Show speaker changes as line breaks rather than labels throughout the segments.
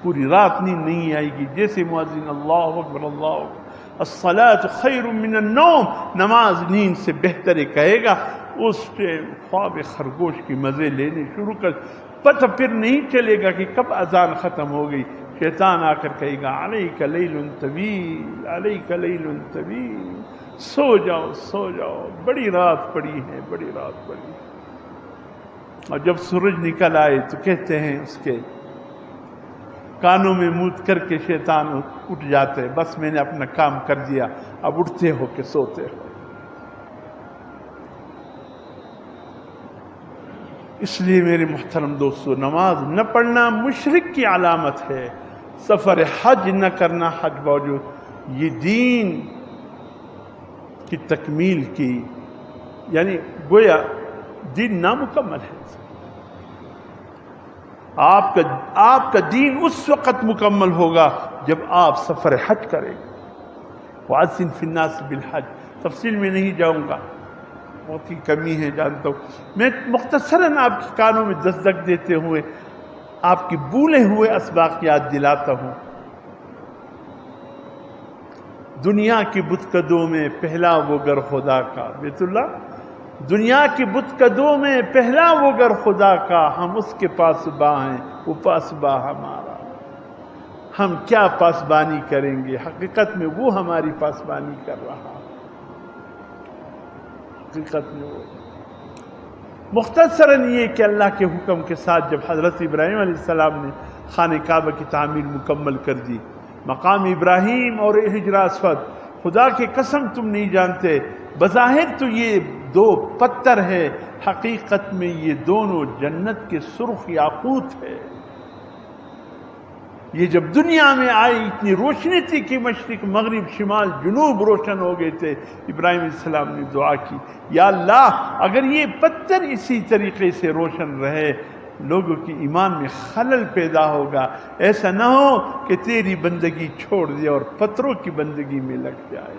پوری رات نیند نہیں آئے گی. جیسے مؤذن اللہ اکبر اللہ اکبر الصلاۃ خیر من النوم، نماز نیند سے بہتر ہے کہے گا، اس سے خواب خرگوش کی مزے لینے شروع کر، پتہ پھر نہیں چلے گا کہ کب اذان ختم ہو گئی. شیطان آ کر کہے گا علیک لیل طویل، علیک لیل طویل، سو جاؤ سو جاؤ، بڑی رات پڑی ہے، بڑی رات پڑی. اور جب سورج نکل آئے تو کہتے ہیں اس کے کانوں میں موت کر کے شیطان اٹھ جاتے، بس میں نے اپنا کام کر دیا، اب اٹھتے ہو کہ سوتے ہو. اس لیے میرے محترم دوستو، نماز نہ پڑھنا مشرک کی علامت ہے. سفر حج نہ کرنا حج باوجود، یہ دین کی تکمیل کی، یعنی گویا دین نامکمل ہے. آپ کا دین اس وقت مکمل ہوگا جب آپ سفر حج کریں گے. وَأَذِّن فِي النَّاسِ بِالْحَجِّ، تفصیل میں نہیں جاؤں گا، بہت ہی کمی ہے جانتا ہوں. میں مختصراً آپ کے کانوں میں دستک دیتے ہوئے آپ کی بھولے ہوئے اسباق یاد دلاتا ہوں. دنیا کی بت قدوں میں پہلا وہ گھر خدا کا، بیت اللہ، دنیا کی بت قدوں میں پہلا وہ گھر خدا کا، ہم اس کے پاسباں ہیں، وہ پاسباں ہمارا. ہم کیا پاسبانی کریں گے، حقیقت میں وہ ہماری پاسبانی کر رہا. حقیقت میں وہ مختصراً یہ کہ اللہ کے حکم کے ساتھ جب حضرت ابراہیم علیہ السلام نے خانہ کعبہ کی تعمیر مکمل کر دی، مقام ابراہیم اور حجر اسود، خدا کی قسم تم نہیں جانتے، بظاہر تو یہ دو پتھر ہے، حقیقت میں یہ دونوں جنت کے سرخ یاقوت ہے. یہ جب دنیا میں آئی اتنی روشنی تھی کہ مشرق مغرب شمال جنوب روشن ہو گئے تھے. ابراہیم علیہ السلام نے دعا کی، یا اللہ اگر یہ پتھر اسی طریقے سے روشن رہے، لوگوں کی ایمان میں خلل پیدا ہوگا، ایسا نہ ہو کہ تیری بندگی چھوڑ دے اور پتھروں کی بندگی میں لگ جائے.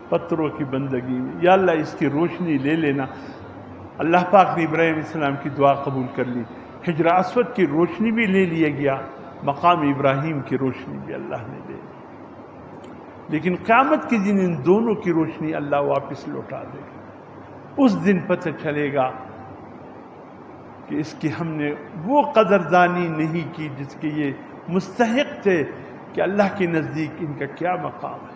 پتھروں کی بندگی میں، یا اللہ اس کی روشنی لے لینا. اللہ پاک نے ابراہیم علیہ السلام کی دعا قبول کر لی. حجر اسود کی روشنی بھی لے لیا گیا، مقام ابراہیم کی روشنی بھی اللہ نے لے لی. لیکن قیامت کے دن ان دونوں کی روشنی اللہ واپس لوٹا دے گا. اس دن پتہ چلے گا کہ اس کی ہم نے وہ قدردانی نہیں کی جس کے یہ مستحق تھے، کہ اللہ کے نزدیک ان کا کیا مقام ہے.